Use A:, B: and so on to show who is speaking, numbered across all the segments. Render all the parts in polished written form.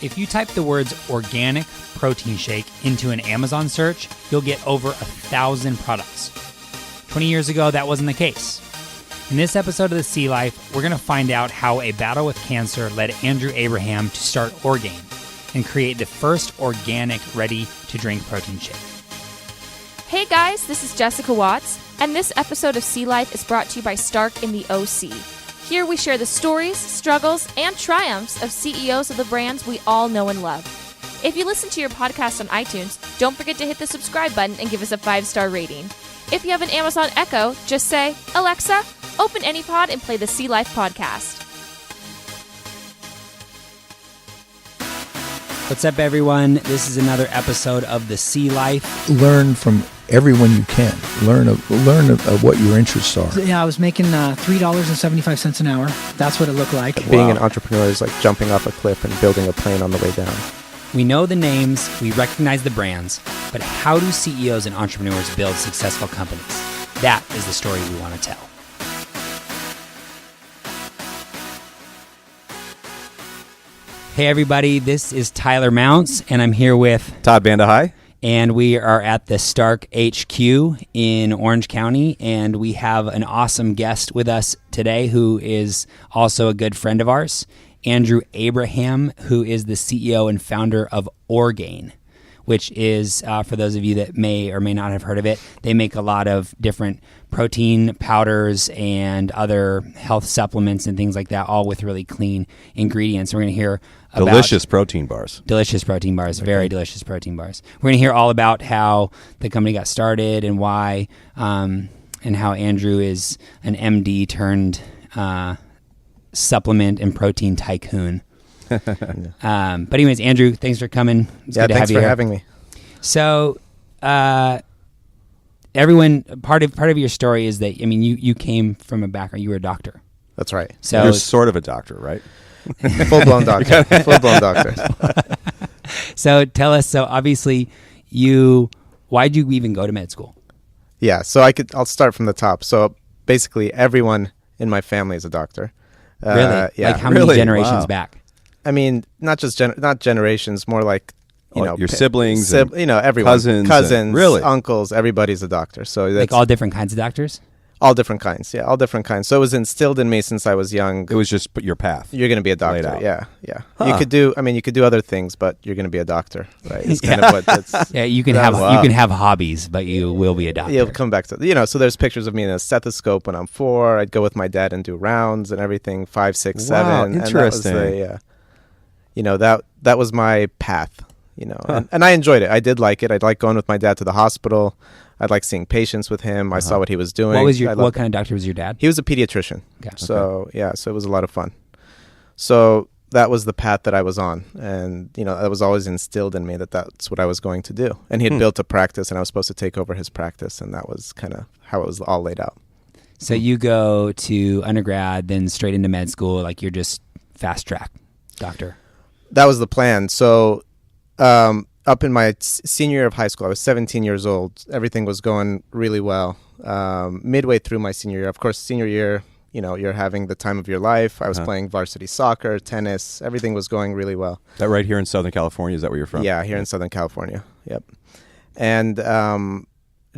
A: If you type the words organic protein shake into an Amazon search, you'll get over 1,000 products. 20 years ago, that wasn't the case. In this episode of The Sea Life, we're going to find out how a battle with cancer led Andrew Abraham to start Orgain and create the first organic, ready-to-drink protein shake.
B: Hey guys, this is Jessica Watts, and this episode of Sea Life is brought to you by Stark in the OC. Here we share the stories, struggles, and triumphs of CEOs of the brands we all know and love. If you listen to your podcast on iTunes, don't forget to hit the subscribe button and give us a 5-star rating. If you have an Amazon Echo, just say, Alexa, open AnyPod and play the Sea Life podcast.
A: What's up, everyone? This is another episode of The Sea Life.
C: Learn from everyone you can. Learn of what your interests are.
D: Yeah, I was making $3.75 an hour. That's what it looked like.
E: Being an entrepreneur is like jumping off a cliff and building a plane on the way down.
A: We know the names, we recognize the brands, but how do CEOs and entrepreneurs build successful companies? That is the story we want to tell. Hey everybody, this is Tyler Mounts, and I'm here with
F: Todd Bandahai.
A: And we are at the Stark HQ in Orange County, and we have an awesome guest with us today who is also a good friend of ours, Andrew Abraham, who is the CEO and founder of Orgain, which is, for those of you that may or may not have heard of it, they make a lot of different protein powders and other health supplements and things like that, all with really clean ingredients. We're going to hear about
F: delicious protein bars.
A: Delicious protein bars, very delicious protein bars. We're going to hear all about how the company got started and why, and how Andrew is an MD turned supplement and protein tycoon. But anyways, Andrew, thanks for coming. It's good to have you here.
E: Thanks for having me.
A: So, everyone, part of your story is that, I mean, you came from a background, you were a doctor.
E: That's right.
A: So
F: You're sort of a doctor, right?
E: Full-blown doctor. Full-blown doctor.
A: So tell us, so obviously why'd you even go to med school?
E: Yeah, so I'll start from the top. So basically everyone in my family is a doctor.
A: Really?
E: Yeah.
A: Like how many generations back?
E: I mean, not just not generations, more like,
F: your siblings,
E: everyone, cousins,
F: really?
E: Uncles, everybody's a doctor. So that's
A: like all different kinds of doctors?
E: all different kinds. Yeah, all different kinds. So it was instilled in me since I was young.
F: It was just your path.
E: You're going to be a doctor. Yeah.
F: Huh.
E: You could do other things, but you're going to be a doctor, right? It's kind of what that's.
A: Yeah, you can have hobbies, but you will be a doctor.
E: You'll come back to, so there's pictures of me in a stethoscope when I'm 4. I'd go with my dad and do rounds and everything, 5, 6, 7.
F: Wow, interesting.
E: And that was my path, and I enjoyed it. I did like it. I'd like going with my dad to the hospital. I'd like seeing patients with him. I saw what he was doing.
A: What kind of doctor was your dad?
E: He was a pediatrician.
A: Okay.
E: So it was a lot of fun. So that was the path that I was on. And, that was always instilled in me that that's what I was going to do. And he had built a practice, and I was supposed to take over his practice. And that was kind of how it was all laid out.
A: So you go to undergrad, then straight into med school, like you're just fast track doctor.
E: That was the plan. So up in my senior year of high school, I was 17 years old. Everything was going really well. Midway through my senior year, of course, senior year, you're having the time of your life. I was playing varsity soccer, tennis. Everything was going really well.
F: That right here in Southern California? Is that where you're from?
E: Yeah, here in Southern California. Yep. And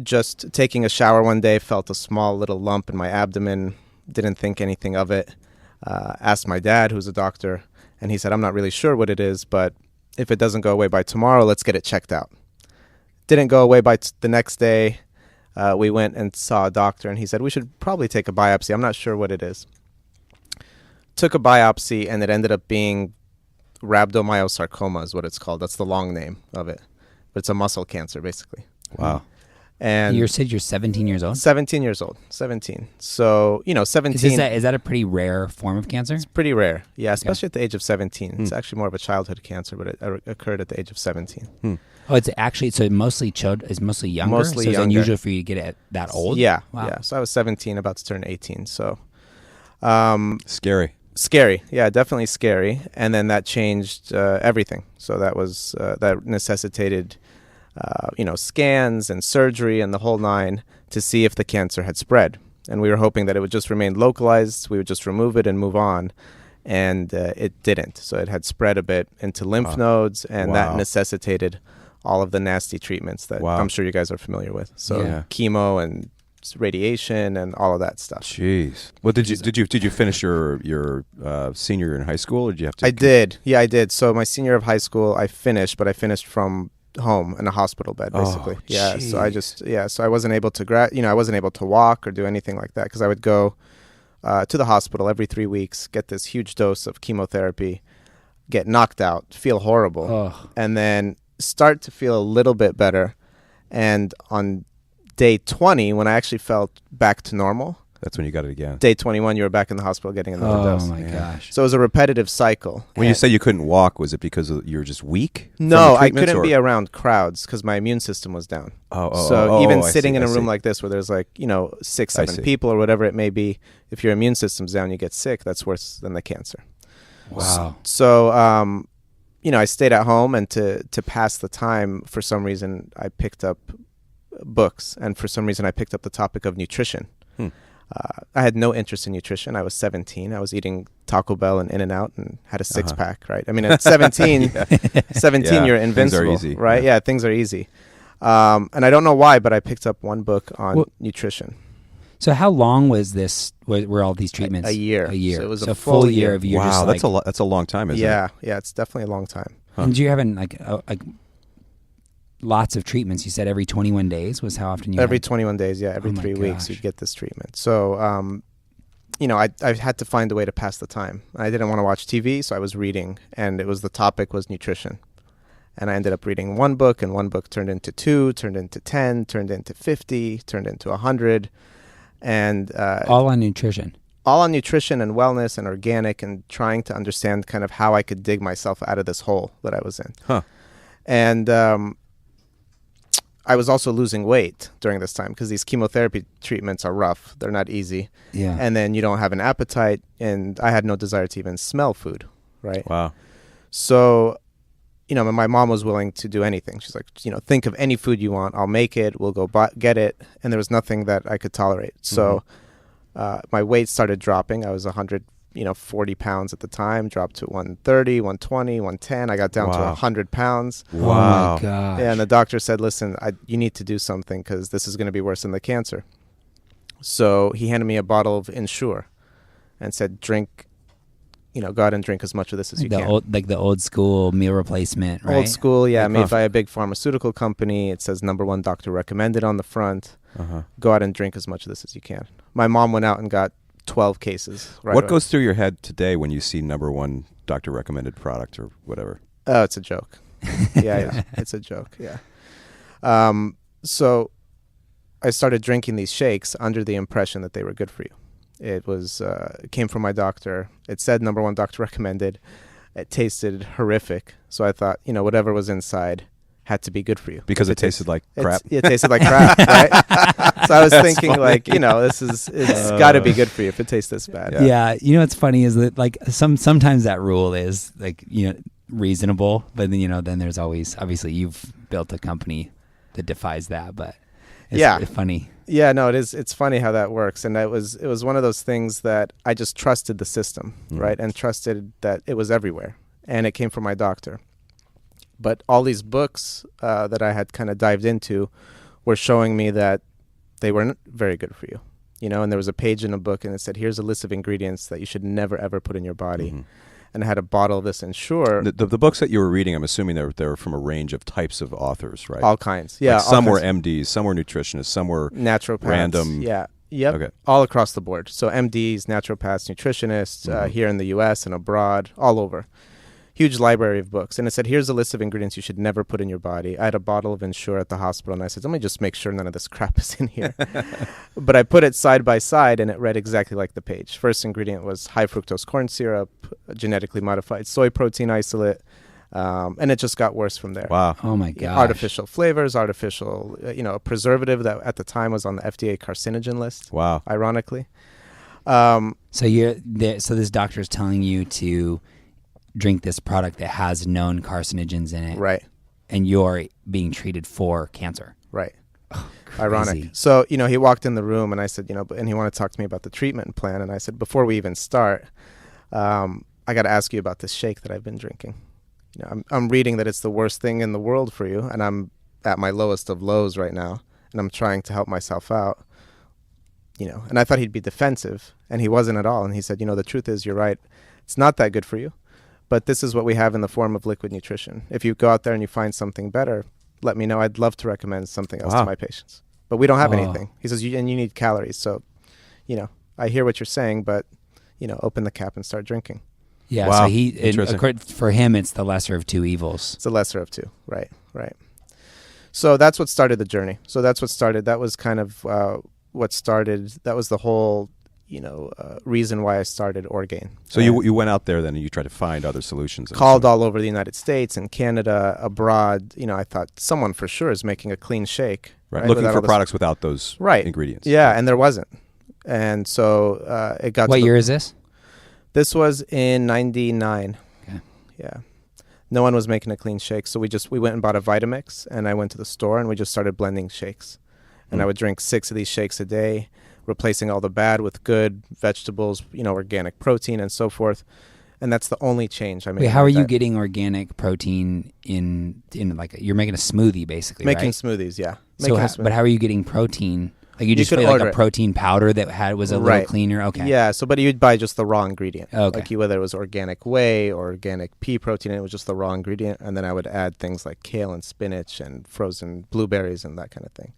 E: just taking a shower one day, felt a small little lump in my abdomen. Didn't think anything of it. Asked my dad, who's a doctor, and he said, I'm not really sure what it is, but if it doesn't go away by tomorrow, let's get it checked out. Didn't go away by the next day. We went and saw a doctor, and he said, we should probably take a biopsy. I'm not sure what it is. Took a biopsy, and it ended up being rhabdomyosarcoma is what it's called. That's the long name of it. But it's a muscle cancer, basically.
F: Wow.
A: And you said you're 17 years old?
E: 17 years old. 17. So, 17.
A: Is that a pretty rare form of cancer?
E: It's pretty rare. Yeah, especially at the age of 17. It's actually more of a childhood cancer, but it occurred at the age of 17.
A: Oh, it's actually, so mostly younger?
E: Mostly
A: so it's
E: younger.
A: Unusual for you to get it that old?
E: Yeah.
A: Wow.
E: Yeah. So I was 17, about to turn 18. So
F: Scary.
E: Scary. Yeah, definitely scary. And then that changed everything. So that was that necessitated scans and surgery and the whole 9 to see if the cancer had spread. And we were hoping that it would just remain localized. We would just remove it and move on. and it didn't. So it had spread a bit into lymph nodes, and that necessitated all of the nasty treatments that I'm sure you guys are familiar with. So chemo and radiation and all of that stuff.
F: Jeez. Well, did you finish your senior year in high school, or did you have to?
E: I did. Yeah, I did. So my senior year of high school, I finished, but I finished from home in a hospital bed, basically. So I wasn't able to I wasn't able to walk or do anything like that, because I would go to the hospital every 3 weeks, get this huge dose of chemotherapy, get knocked out, feel horrible, and then start to feel a little bit better. And on day 20, when I actually felt back to normal,
F: that's when you got it again.
E: Day 21, you were back in the hospital getting another dose.
A: Oh my gosh!
E: So it was a repetitive cycle.
F: When you say you couldn't walk, was it because you were just weak?
E: No, I couldn't be around crowds because my immune system was down. Even sitting in a room like this where there's 6, 7 people or whatever it may be, if your immune system's down, you get sick. That's worse than the cancer.
A: Wow.
E: So I stayed at home, and to pass the time, for some reason, I picked up books, and for some reason, I picked up the topic of nutrition. I had no interest in nutrition. I was 17. I was eating Taco Bell and In-N-Out and had a six-pack, right? I mean, at 17, you're invincible,
F: things are easy.
E: Right? Yeah, things are easy. And I don't know why, but I picked up one book on nutrition.
A: So how long was this? Were all these treatments?
E: A year.
A: A year.
E: So it was
A: a
E: a full year
A: of you.
F: Wow, that's a long time, isn't it?
E: Yeah, it's definitely a long time.
A: And you having lots of treatments? You said every 21 days was how often you?
E: Every 21 days, yeah. Every 3 weeks you'd get this treatment. So, I had to find a way to pass the time. I didn't want to watch TV, so I was reading, and the topic was nutrition. And I ended up reading one book, and one book turned into 2, turned into 10, turned into 50, turned into 100, and
A: all on nutrition.
E: All on nutrition and wellness and organic, and trying to understand kind of how I could dig myself out of this hole that I was in. And I was also losing weight during this time because these chemotherapy treatments are rough. They're not easy.
A: Yeah.
E: And then you don't have an appetite, and I had no desire to even smell food, right?
F: Wow.
E: So, my mom was willing to do anything. She's like, think of any food you want. I'll make it. We'll go get it. And there was nothing that I could tolerate. So my weight started dropping. I was 140 pounds at the time, dropped to 130, 120, 110. I got down to 100 pounds.
A: Wow. Oh my gosh.
E: Yeah, and the doctor said, listen, you need to do something because this is going to be worse than the cancer. So he handed me a bottle of Ensure and said, drink, go out and drink as much of this as you can.
A: The old school meal replacement, right?
E: Old school, yeah, made by a big pharmaceutical company. It says #1 doctor recommended on the front. Go out and drink as much of this as you can. My mom went out and got 12 cases.
F: What goes through your head today when you see #1 doctor recommended product or whatever?
E: Oh, it's a joke. Yeah, it's a joke. Yeah. So I started drinking these shakes under the impression that they were good for you. It came from my doctor. It said #1 doctor recommended. It tasted horrific. So I thought, whatever was inside had to be good for you.
F: Because it tasted like crap?
E: It tasted like crap, right? So I was thinking it's got to be good for you if it tastes this bad.
A: Yeah. What's funny is that sometimes that rule is reasonable, but then there's always, obviously you've built a company that defies that, but it's funny.
E: Yeah, no, it is. It's funny how that works. And it was one of those things that I just trusted the system, right? And trusted that it was everywhere. And it came from my doctor. But all these books that I had kind of dived into were showing me that they weren't very good for you. And there was a page in a book and it said, here's a list of ingredients that you should never, ever put in your body. And I had a bottle of this Ensure.
F: The books that you were reading, I'm assuming they're from a range of types of authors, right?
E: All kinds. Yeah.
F: Some were MDs, some were nutritionists, some were
E: naturopaths.
F: Random.
E: Yeah. Yep. Okay. All across the board. So MDs, naturopaths, nutritionists here in the U.S. and abroad, all over. Huge library of books. And it said, here's a list of ingredients you should never put in your body. I had a bottle of Ensure at the hospital, and I said, let me just make sure none of this crap is in here. But I put it side by side, and it read exactly like the page. First ingredient was high fructose corn syrup, genetically modified soy protein isolate, and it just got worse from there.
F: Wow.
A: Oh, my gosh.
E: Artificial flavors, artificial, a preservative that at the time was on the FDA carcinogen list.
F: Wow.
E: Ironically.
A: So this doctor is telling you to drink this product that has known carcinogens in it.
E: Right.
A: And you're being treated for cancer.
E: Right.
A: Oh,
E: ironic. So, he walked in the room and I said, and he wanted to talk to me about the treatment plan. And I said, before we even start, I got to ask you about this shake that I've been drinking. I'm reading that it's the worst thing in the world for you, and I'm at my lowest of lows right now, and I'm trying to help myself out. And I thought he'd be defensive, and he wasn't at all. And he said, the truth is, you're right. It's not that good for you, but this is what we have in the form of liquid nutrition. If you go out there and you find something better, let me know. I'd love to recommend something else to my patients. But we don't have anything. He says, and you need calories. So, I hear what you're saying, but, open the cap and start drinking.
A: Yeah,
F: wow.
A: So for him, it's the lesser of two evils.
E: It's the lesser of two, right. So that's what started the journey. That was kind of what started, that was the whole, reason why I started Orgain.
F: So you went out there then and you tried to find other solutions.
E: Called all over the United States and Canada, abroad. I thought someone for sure is making a clean shake.
F: Right, looking for products without those ingredients.
E: Yeah, and there wasn't. And so it got
A: What year is this?
E: This was in 99.
A: Okay.
E: Yeah. No one was making a clean shake. So we went and bought a Vitamix, and I went to the store and we just started blending shakes. And I would drink 6 of these shakes a day, replacing all the bad with good vegetables, organic protein and so forth. And that's the only change I made.
A: Wait, how are you getting organic protein in like you're making a smoothie basically,
E: making
A: right?
E: smoothies, yeah.
A: But how are you getting protein? Like you just made like a protein powder that was a little cleaner? Okay.
E: Yeah, but you'd buy just the raw ingredient.
A: Okay.
E: Like whether it was organic whey or organic pea protein, it was just the raw ingredient. And then I would add things like kale and spinach and frozen blueberries and that kind of thing.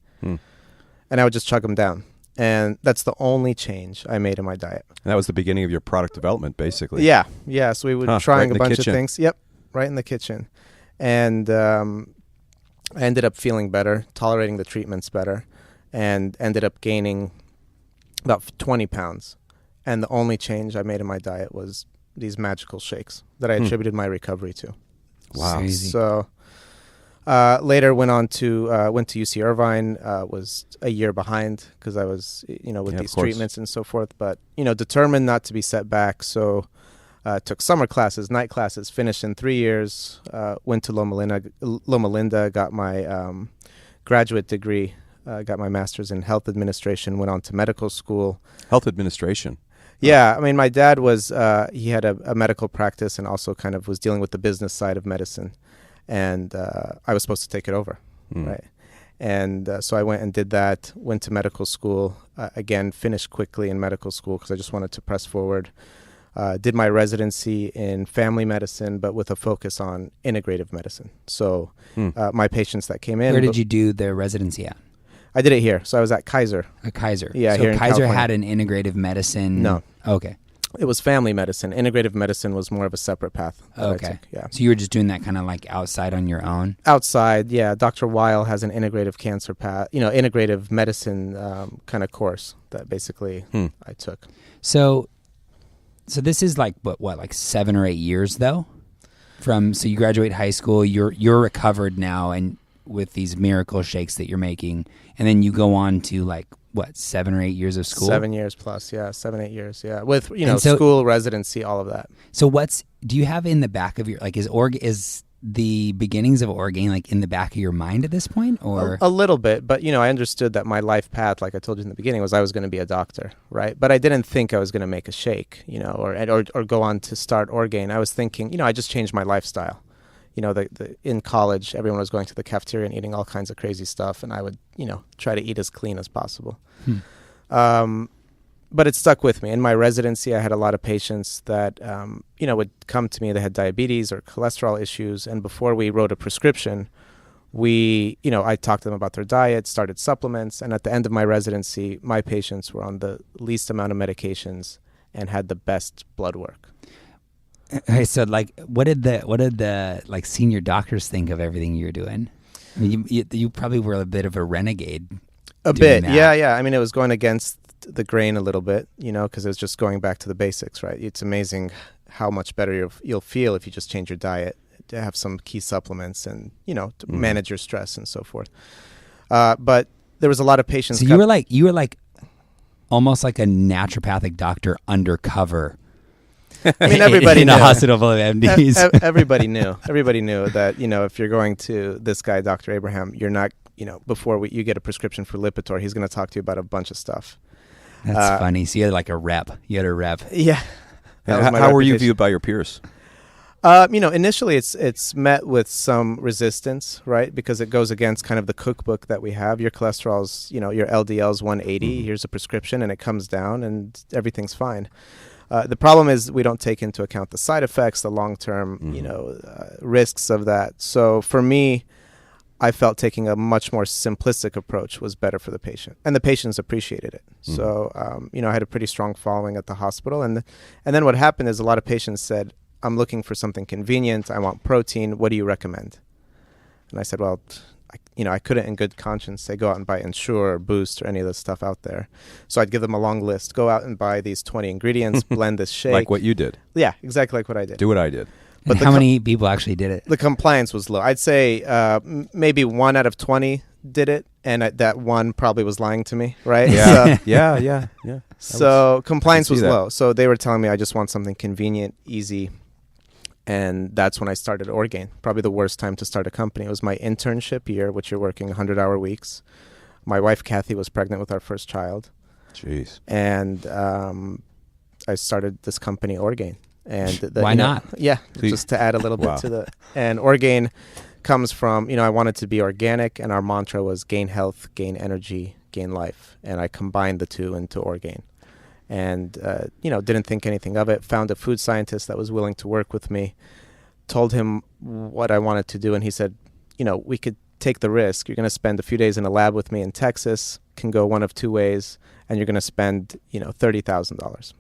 E: And I would just chug them down. And that's the only change I made in my diet.
F: And that was the beginning of your product development, basically.
E: Yeah. So we would trying
F: right
E: a bunch
F: kitchen.
E: of things. Yep, right in the kitchen. And I ended up feeling better, tolerating the treatments better, and ended up gaining about 20 pounds. And the only change I made in my diet was these magical shakes that I attributed my recovery to.
F: Wow.
A: Crazy.
E: So later went to UC Irvine, was a year behind because I was, with these treatments and so forth, but, determined not to be set back. So took summer classes, night classes, finished in 3 years, went to Loma Linda, got my graduate degree, got my master's in health administration, went on to medical school.
F: Health administration.
E: Yeah, I mean, my dad was, he had a medical practice and also kind of was dealing with the business side of medicine. And I was supposed to take it over, right? And so I went and did that, went to medical school, again, finished quickly in medical school because I just wanted to press forward. Did my residency in family medicine, but with a focus on integrative medicine. So my patients that came in...
A: Where did you do the residency at?
E: I did it here. So I was at Kaiser.
A: At Kaiser?
E: Yeah,
A: so
E: here in
A: Kaiser
E: California.
A: had an integrative medicine...
E: No.
A: Okay.
E: It was family medicine. Integrative medicine was more of a separate path.
A: Okay.
E: I took, yeah.
A: So you were just doing that kind of like outside on your own?
E: Outside, yeah. Dr. Weil has an integrative cancer path, integrative medicine kind of course that basically I took.
A: So this is like like 7 or 8 years though? So you graduate high school, you're recovered now and with these miracle shakes that you're making, and then you go on to like 7 or 8 years of school?
E: 7 years plus, yeah. 7, 8 years, yeah. With
A: so,
E: school, residency, all of that.
A: So do you have in the back of your is the beginnings of Orgain like in the back of your mind at this point, or
E: a little bit? But I understood that my life path, like I told you in the beginning, was I was going to be a doctor, right? But I didn't think I was going to make a shake, or go on to start Orgain. I was thinking, I just changed my lifestyle. In college, everyone was going to the cafeteria and eating all kinds of crazy stuff, and I would, try to eat as clean as possible. But it stuck with me. In my residency, I had a lot of patients that, would come to me. They had diabetes or cholesterol issues, and before we wrote a prescription, I talked to them about their diet, started supplements, and at the end of my residency, my patients were on the least amount of medications and had the best blood work.
A: Okay, so like, what did the like senior doctors think of everything you were doing? I mean, you probably were a bit of a renegade.
E: A bit, yeah. I mean, it was going against the grain a little bit, because it was just going back to the basics, right? It's amazing how much better you'll feel if you just change your diet, to have some key supplements, and to manage your stress and so forth. But there was a lot of patients.
A: So you were like almost like a naturopathic doctor undercover.
E: I mean, everybody
A: in
E: knew.
A: a hospital full of MDs.
E: Everybody knew. Everybody knew that, if you're going to this guy, Dr. Abraham, you're not, before you get a prescription for Lipitor, he's going to talk to you about a bunch of stuff.
A: That's funny. So you had like a rep. You had a rep.
E: Yeah. That was my
F: How were you
E: reputation.
F: viewed by your peers?
E: Initially it's met with some resistance, right? Because it goes against kind of the cookbook that we have. Your cholesterol's, your LDL's 180. Here's a prescription, and it comes down, and everything's fine. The problem is we don't take into account the side effects, the long-term, risks of that. So for me, I felt taking a much more simplistic approach was better for the patient, and the patients appreciated it. So, I had a pretty strong following at the hospital, and then what happened is a lot of patients said, I'm looking for something convenient. I want protein. What do you recommend? And I said, well, I couldn't in good conscience say go out and buy Ensure or Boost or any of this stuff out there. So I'd give them a long list. Go out and buy these 20 ingredients, blend this shake.
F: Like what you did.
E: Yeah, exactly like what I did.
F: Do what I did.
A: But how many people actually did it?
E: The compliance was low. I'd say maybe 1 out of 20 did it, and that one probably was lying to me, right?
F: Yeah, yeah.
E: So compliance was
F: that.
E: low. So they were telling me I just want something convenient, easy. And that's when I started Orgain. Probably the worst time to start a company. It was my internship year, which you're working 100-hour weeks. My wife, Kathy, was pregnant with our first child.
F: Jeez.
E: And I started this company, Orgain. And
A: Why not?
E: Yeah, just to add a little bit to the... And Orgain comes from, I wanted to be organic, and our mantra was gain health, gain energy, gain life. And I combined the two into Orgain. And, didn't think anything of it. Found a food scientist that was willing to work with me. Told him what I wanted to do. And he said, we could take the risk. You're going to spend a few days in a lab with me in Texas. Can go one of two ways. And you're going to spend, $30,000.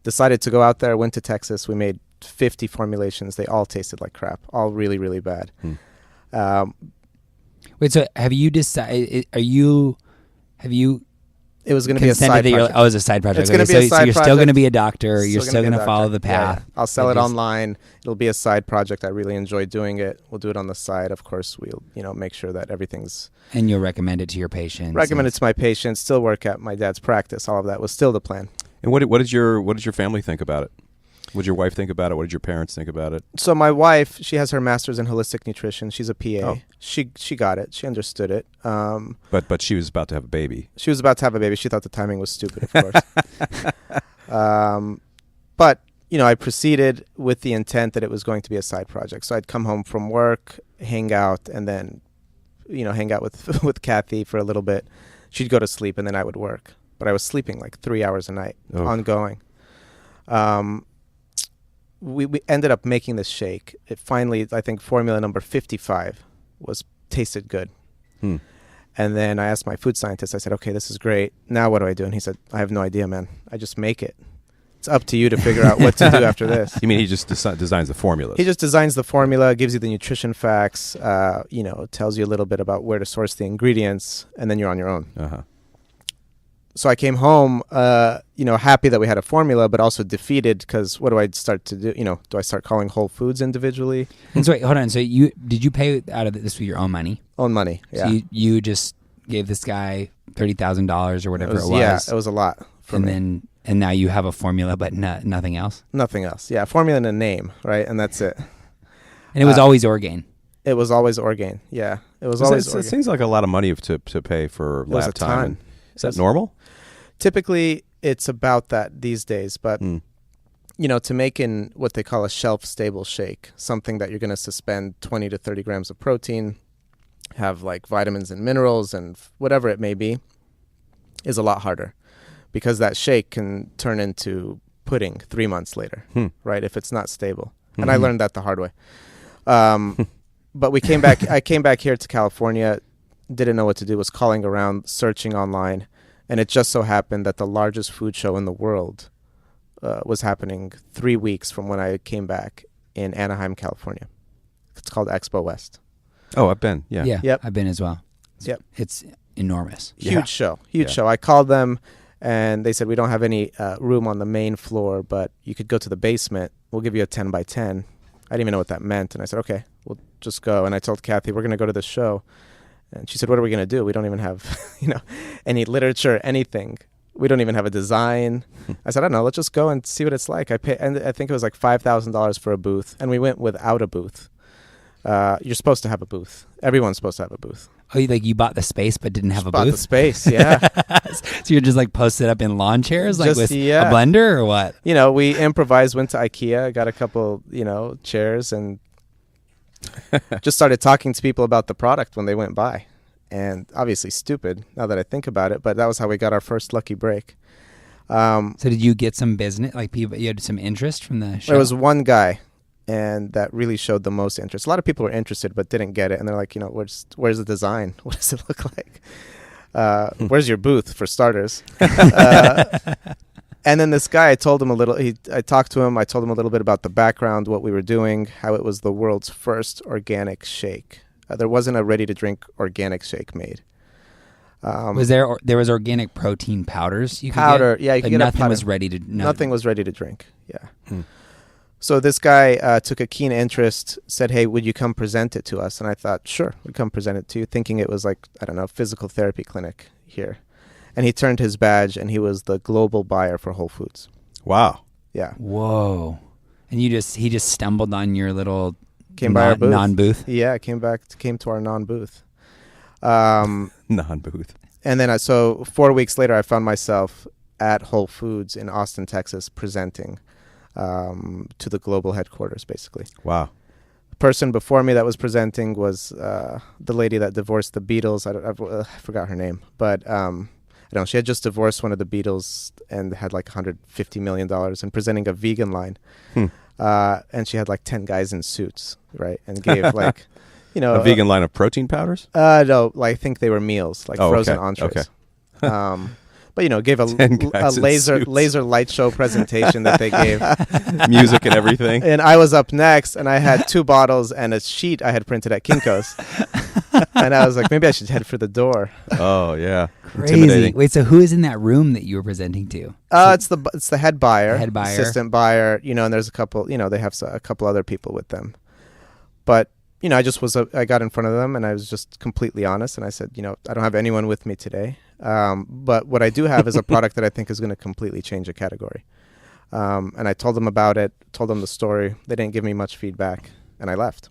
E: Decided to go out there. Went to Texas. We made 50 formulations. They all tasted like crap. All really, really bad.
A: Wait, so have you decided,
E: it was going to be a side project.
A: It's a side project.
E: It's going to be a side
A: so you're
E: project.
A: still going to be a doctor. You're
E: Still
A: still
E: gonna
A: going
E: be
A: to
E: a
A: follow
E: doctor.
A: the path.
E: Yeah. I'll sell it online. It'll be a side project. I really enjoy doing it. We'll do it on the side. Of course, we'll make sure that everything's...
A: And you'll recommend it to your patients.
E: Recommend it to my patients. Still work at my dad's practice. All of that was still the plan.
F: And what did your family think about it? What did your wife think about it? What did your parents think about it?
E: So my wife, she has her master's in holistic nutrition. She's a PA.
F: Oh.
E: She got it. She understood it.
F: But she was about to have a baby.
E: She was about to have a baby. She thought the timing was stupid, of course. But I proceeded with the intent that it was going to be a side project. So I'd come home from work, hang out, and then, hang out with Kathy for a little bit. She'd go to sleep, and then I would work. But I was sleeping like 3 hours a night, ongoing. We ended up making this shake. It finally, I think, formula number 55 tasted good. And then I asked my food scientist, I said, okay, this is great. Now what do I do? And he said, I have no idea, man. I just make it. It's up to you to figure out what to do after this.
F: You mean he just designs the formulas?
E: He just designs the formula, gives you the nutrition facts, tells you a little bit about where to source the ingredients, and then you're on your own.
F: Uh-huh.
E: So I came home, happy that we had a formula, but also defeated because what do I start to do? Do I start calling Whole Foods individually?
A: And so wait, hold on. So did you pay out of this with your own money?
E: Own money, yeah.
A: So you just gave this guy $30,000 or whatever it was.
E: Yeah, it was a lot for me.
A: And now you have a formula, but nothing else?
E: Nothing else. Yeah, formula and a name, right? And that's it.
A: And it was always Orgain?
E: It was always Orgain, yeah. It was always Orgain.
F: It seems like a lot of money to pay for lab time. Is that normal?
E: Typically, it's about that these days, but to make in what they call a shelf-stable shake, something that you're going to suspend 20 to 30 grams of protein, have like vitamins and minerals and whatever it may be, is a lot harder because that shake can turn into pudding 3 months later, right, if it's not stable. And I learned that the hard way. But we came back. I came back here to California, didn't know what to do, was calling around, searching online. And it just so happened that the largest food show in the world was happening 3 weeks from when I came back in Anaheim, California. It's called Expo West.
F: Oh, I've been, yeah.
A: Yeah,
E: Yep.
A: I've been as well. It's enormous.
E: Huge show. I called them, and they said, we don't have any room on the main floor, but you could go to the basement. We'll give you a 10 by 10. I didn't even know what that meant. And I said, okay, we'll just go. And I told Kathy, we're going to go to the show. And she said, what are we going to do? We don't even have, any literature, anything. We don't even have a design. I said, I don't know. Let's just go and see what it's like. I think it was like $5,000 for a booth. And we went without a booth. You're supposed to have a booth. Everyone's supposed to have a booth.
A: Oh, like you bought the space but didn't have a
E: Bought the
A: booth?
E: space, yeah.
A: So you're just like posted up in lawn chairs, like
E: Just-
A: with
E: yeah.
A: a blender or what?
E: We improvised, went to IKEA, got a couple, chairs, and just started talking to people about the product when they went by. And obviously stupid now that I think about it, but that was how we got our first lucky break.
A: So did you get some business, like people, you had some interest from the show?
E: There was one guy, and that really showed the most interest. A lot of people were interested but didn't get it, and they're like, where's the design? What does it look like? Where's your booth, for starters? And then this guy, I talked to him, I told him a little bit about the background, what we were doing, how it was the world's first organic shake. There wasn't a ready-to-drink organic shake made.
A: There was organic protein powders you could
E: Powder,
A: get?
E: yeah, you
A: Like
E: could get a
A: nothing
E: powder.
A: was ready to...
E: Nothing was ready to drink, yeah. So this guy took a keen interest, said, hey, would you come present it to us? And I thought, sure, we'd come present it to you, thinking it was like, I don't know, physical therapy clinic here. And he turned his badge, and he was the global buyer for Whole Foods.
F: Wow.
E: Yeah.
A: Whoa. And he just stumbled on your little
E: Came by our booth.
A: non-booth?
E: Yeah, came to our non-booth.
F: Non-booth.
E: And then, so 4 weeks later, I found myself at Whole Foods in Austin, Texas, presenting to the global headquarters, basically.
F: Wow.
E: The person before me that was presenting was the lady that divorced the Beatles. I forgot her name, but she had just divorced one of the Beatles and had like $150 million and presenting a vegan line. And she had like 10 guys in suits, right? And gave like,
F: a vegan line of protein powders?
E: No, like, I think they were meals, like frozen
F: okay.
E: entrees.
F: Okay.
E: But gave a
F: 10 guys in suits.
E: laser light show presentation that they gave.
F: Music and everything.
E: And I was up next, and I had 2 bottles and a sheet I had printed at Kinko's. And I was like, maybe I should head for the door.
F: Oh, yeah.
A: Crazy.
F: Intimidating.
A: Wait, so who is in that room that you were presenting to?
E: It's the head buyer,
A: Head buyer.
E: assistant buyer, and there's a couple, they have a couple other people with them. But, I got in front of them, and I was just completely honest, and I said, I don't have anyone with me today. But what I do have is a product that I think is going to completely change a category. And I told them about it, told them the story. They didn't give me much feedback, and I left.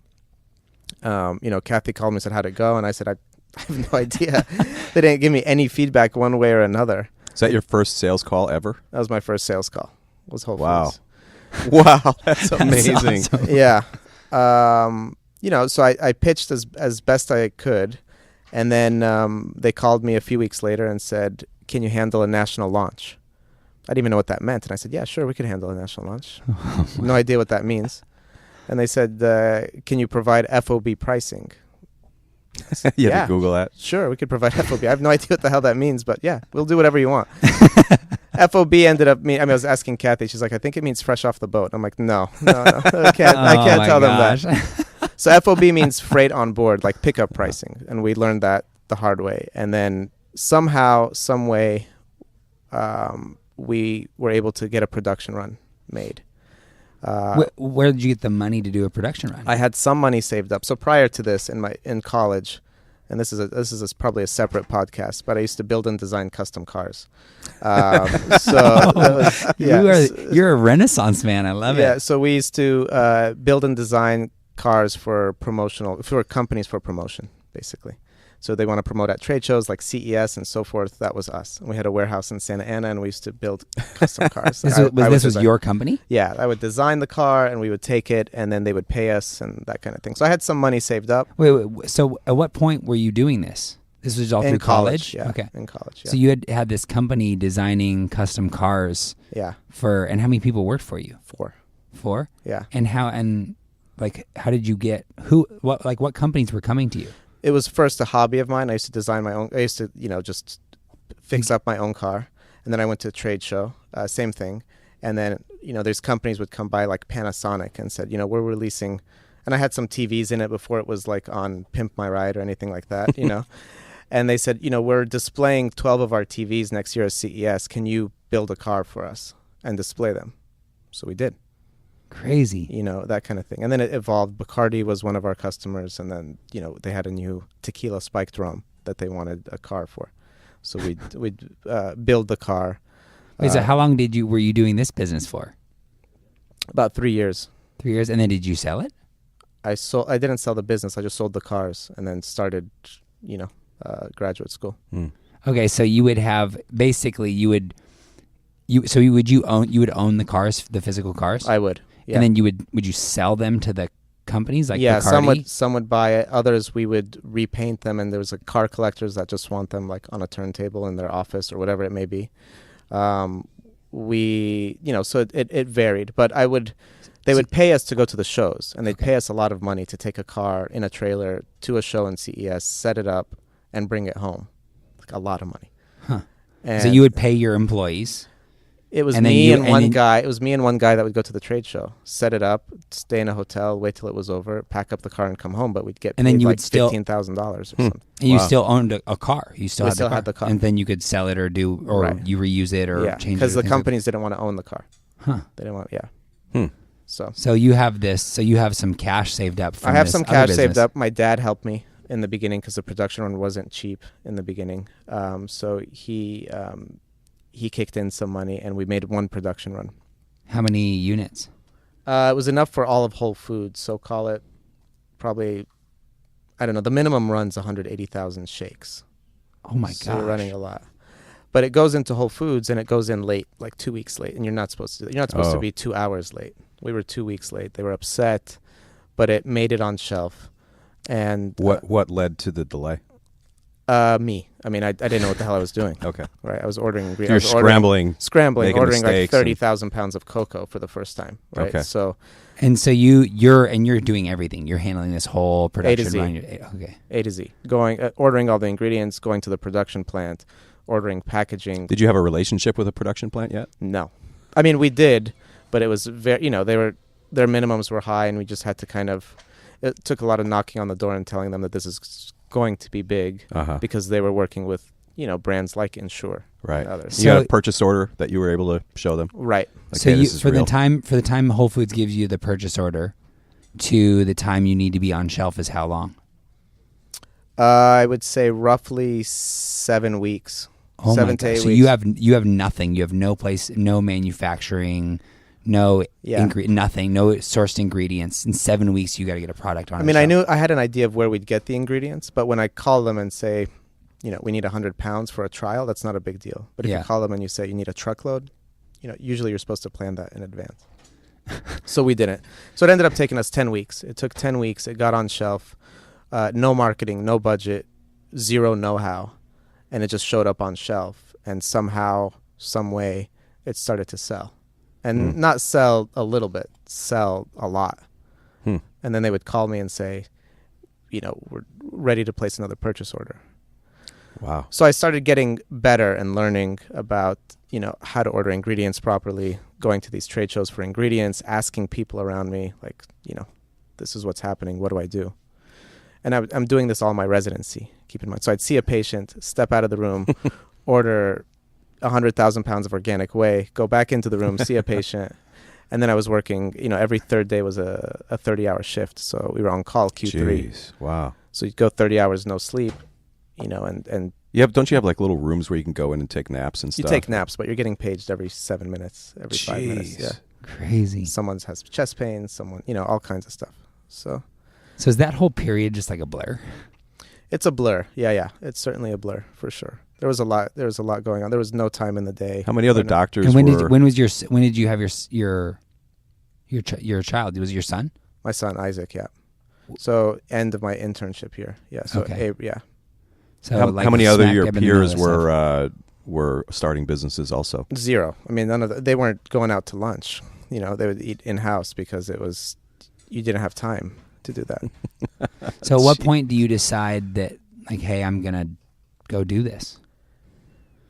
E: Kathy called me and said, how'd it go? And I said, I have no idea. They didn't give me any feedback one way or another.
F: Is that your first sales call ever?
E: That was my first sales call. Was Whole
F: Wow.
E: Foods.
F: Wow. That's amazing.
A: awesome.
E: Yeah. So I pitched as best I could. And then they called me a few weeks later and said, can you handle a national launch? I didn't even know what that meant. And I said, yeah, sure, we could handle a national launch. No idea what that means. And they said, can you provide FOB pricing? Said,
F: You
E: yeah,
F: had to Google that.
E: sure, we could provide FOB. I have no idea what the hell that means, but yeah, we'll do whatever you want. FOB ended up I was asking Kathy. She's like, I think it means fresh off the boat. I'm like, no. I can't tell them that. So FOB means freight on board, like pickup pricing. And we learned that the hard way. And then somehow, some way, we were able to get a production run made.
A: Where did you get the money to do a production run?
E: I had some money saved up. So prior to this, in college, and this is probably a separate podcast, but I used to build and design custom cars.
A: You're a Renaissance man. I love it.
E: Yeah, so we used to build and design cars for companies for promotion, basically. So they want to promote at trade shows like CES and so forth. That was us. And we had a warehouse in Santa Ana, and we used to build custom cars.
A: This was your company?
E: Yeah, I would design the car, and we would take it, and then they would pay us and that kind of thing. So I had some money saved up.
A: Wait. So at what point were you doing this? This was all
E: in
A: through college?
E: Yeah,
A: okay.
E: In college, yeah.
A: So you had this company designing custom cars.
E: Yeah.
A: And how many people worked for you?
E: 4.
A: 4?
E: Yeah.
A: And how did you get what companies were coming to you?
E: It was first a hobby of mine. I used to design my own. I used to, just fix up my own car. And then I went to a trade show, same thing. And then, there's companies would come by like Panasonic and said, we're releasing, and I had some TVs in it before it was like on Pimp My Ride or anything like that, And they said, we're displaying 12 of our TVs next year at CES. Can you build a car for us and display them? So we did.
A: Crazy.
E: That kind of thing. And then it evolved. Bacardi was one of our customers. And then, they had a new tequila spiked rum that they wanted a car for. So we'd build the car.
A: Wait, so how long were you doing this business for?
E: About 3 years.
A: 3 years. And then did you sell it?
E: I didn't sell the business. I just sold the cars and then started graduate school.
A: Okay, so you would have basically you would own the cars, the physical cars?
E: I would. Yeah.
A: And then would you sell them to the companies like
E: Bacardi?
A: Bacardi?
E: Some would buy it. Others we would repaint them, and there was car collectors that just want them like on a turntable in their office or whatever it may be. So it varied, but they would pay us to go to the shows, and they'd pay us a lot of money to take a car in a trailer to a show in CES, set it up, and bring it home. Like a lot of money.
A: Huh.
E: And
A: so you would pay your employees?
E: It was
A: and
E: me and one guy. It was me and one guy that would go to the trade show, set it up, stay in a hotel, wait till it was over, pack up the car, and come home. But we'd get paid like $15,000 or something.
A: And you still owned a car. You still
E: had the car,
A: and then you could sell it or you reuse it or change it.
E: Because the companies didn't want to own the car.
A: Huh?
E: They didn't want.
A: So you have this. So you have some cash saved up. From
E: I have
A: this
E: some
A: other
E: cash
A: business.
E: saved up. My dad helped me in the beginning because the production run wasn't cheap in the beginning. So he kicked in some money, and we made one production run.
A: How many units?
E: It was enough for all of Whole Foods, so call it probably, I don't know, the minimum run's 180,000 shakes.
A: Oh my
E: So
A: gosh.
E: you're running a lot. But it goes into Whole Foods, and it goes in late, like 2 weeks late, and you're not supposed to do that. You're not supposed to be 2 hours late. We were 2 weeks late. They were upset, but it made it on shelf. And
F: what led to the delay?
E: Me. I mean, I didn't know what the hell I was doing.
F: Okay.
E: Right. I was ordering
F: You're
E: ingredients.
F: scrambling,
E: ordering like
F: mistakes
E: 30,000 pounds of cocoa for the first time. Right.
F: Okay.
E: So
A: you're doing everything. You're handling this whole production
E: A to Z.
A: line. Okay.
E: A to Z. Ordering all the ingredients, going to the production plant, ordering packaging.
F: Did you have a relationship with a production plant yet?
E: No. I mean, we did, but it was very, their minimums were high, and we just had to it took a lot of knocking on the door and telling them that this is going to be big because they were working with, brands like Ensure.
F: Right.
E: And others.
F: You had a purchase order that you were able to show them?
E: Right.
F: Like,
A: So
F: hey, this is real.
A: the time Whole Foods gives you the purchase order to the time you need to be on shelf is how long?
E: I would say roughly 7 weeks.
A: Oh
E: 7
A: my
E: to 8
A: gosh.
E: weeks.
A: So you have nothing. You have no place, no manufacturing, no nothing, no sourced ingredients. In 7 weeks, you got to get a product on.
E: I mean, I had an idea of where we'd get the ingredients, but when I call them and say, we need 100 pounds for a trial, that's not a big deal. But if you call them and you say you need a truckload, usually you're supposed to plan that in advance. So we didn't. So it ended up taking us 10 weeks. It took 10 weeks. It got on shelf. No marketing, no budget, zero know-how. And it just showed up on shelf. And somehow, some way, it started to sell. And not sell a little bit, sell a lot. And then they would call me and say, we're ready to place another purchase order.
F: Wow.
E: So I started getting better and learning about, how to order ingredients properly, going to these trade shows for ingredients, asking people around me, like, this is what's happening. What do I do? And I'm doing this all my residency, keep in mind. So I'd see a patient, step out of the room, order 100,000 pounds of organic whey, go back into the room, see a patient. And then I was working, every third day was a 30-hour shift. So we were on call Q3.
F: Jeez. Wow.
E: So you'd go 30 hours, no sleep, and
F: don't you have like little rooms where you can go in and take naps and stuff?
E: you take naps, but you're getting paged every 7 minutes, every 5 minutes. Yeah.
A: Crazy.
E: Someone has chest pain, someone, all kinds of stuff. So
A: is that whole period just like a blur?
E: it's a blur. Yeah. It's certainly a blur for sure. There was a lot going on. There was no time in the day.
F: How many other doctors
A: And when
F: were...
A: did you have your child? Was it your son?
E: My son, Isaac, yeah. So end of my internship here. Yeah. So
A: Okay. So
F: how many other
A: smack
F: your
A: dab in the middle
F: peers
A: of stuff.
F: were starting businesses also?
E: Zero. I mean, they weren't going out to lunch. They would eat in-house because you didn't have time to do that.
A: So at what point do you decide that, like, hey, I'm going to go do this?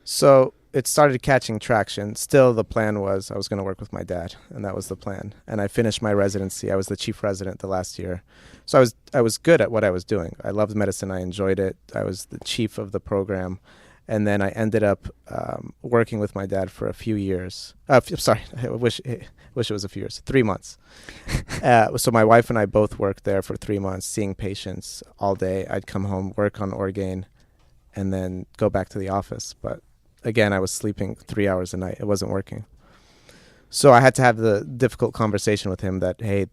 E: So it started catching traction. Still, the plan was I was going to work with my dad, and that was the plan. And I finished my residency. I was the chief resident the last year. So I was good at what I was doing. I loved medicine. I enjoyed it. I was the chief of the program. And then I ended up working with my dad for a few years. Sorry, I wish it was a few years. 3 months. So my wife and I both worked there for 3 months, seeing patients all day. I'd come home, work on Orgain, and then go back to the office. But again, I was sleeping 3 hours a night. It wasn't working. So I had to have the difficult conversation with him that, hey,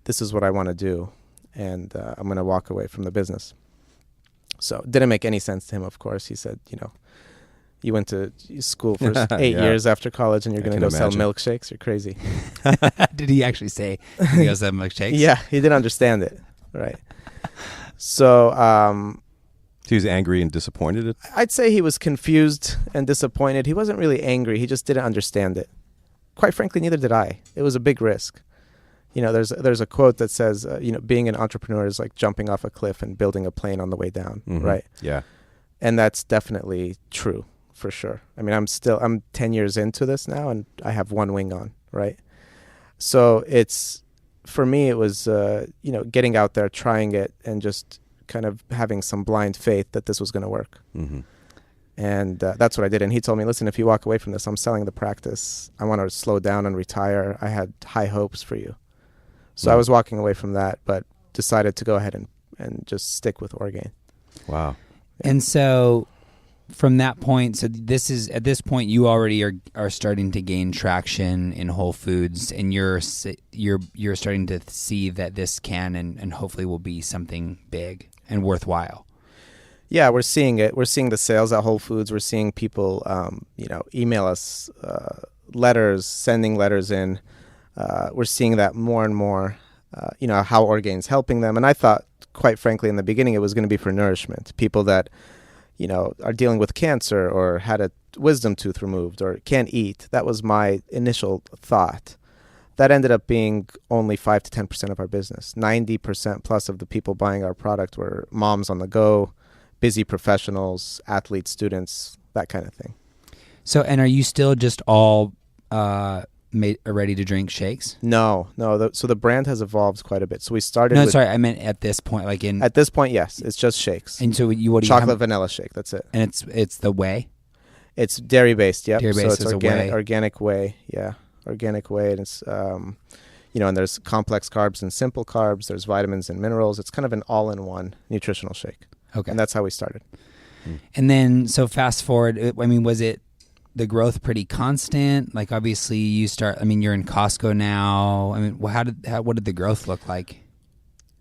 E: this is what I want to do, and I'm going to walk away from the business. So it didn't make any sense to him, of course. He said, you went to school for 8 years after college and you're going to go sell milkshakes? You're crazy.
A: Did he actually say he goes sell milkshakes?
E: Yeah, he didn't understand it. Right. So
F: he was angry and disappointed?
E: I'd say he was confused and disappointed. He wasn't really angry. He just didn't understand it. Quite frankly, neither did I. It was a big risk. There's a quote that says, being an entrepreneur is like jumping off a cliff and building a plane on the way down, right?
F: Yeah. And
E: that's definitely true, for sure. I mean, I'm 10 years into this now, and I have one wing on, right? So for me, it was, getting out there, trying it, and just kind of having some blind faith that this was going to work.
F: Mm-hmm.
E: And that's what I did. And he told me, listen, if you walk away from this, I'm selling the practice. I want to slow down and retire. I had high hopes for you. So I was walking away from that, but decided to go ahead and just stick with Orgain.
F: Wow.
A: And so from that point, at this point you already are starting to gain traction in Whole Foods, and you're starting to see that this can and hopefully will be something big and worthwhile.
E: Yeah, we're seeing it. We're seeing the sales at Whole Foods. We're seeing people, email us letters, sending letters in. We're seeing that more and more, how Orgain's helping them. And I thought, quite frankly, in the beginning, it was going to be for nourishment. People that, are dealing with cancer or had a wisdom tooth removed or can't eat. That was my initial thought. That ended up being only 5 to 10% of our business. 90% plus of the people buying our product were moms on the go, busy professionals, athletes, students, that kind of thing.
A: So, and are you still just all ready to drink shakes?
E: No. So the brand has evolved quite a bit. So we started.
A: No, sorry, I meant at this point,
E: At this point, yes, it's just shakes.
A: And so what do you
E: chocolate vanilla shake? That's it.
A: And it's the whey.
E: It's dairy based. Yep.
A: Dairy based.
E: So it's organic whey. Yeah, organic whey, and it's and there's complex carbs and simple carbs. There's vitamins and minerals. It's kind of an all-in-one nutritional shake.
A: Okay.
E: And that's how we started.
A: And then, so fast forward, was it the growth pretty constant? Like, obviously you're in Costco now. What did the growth look like?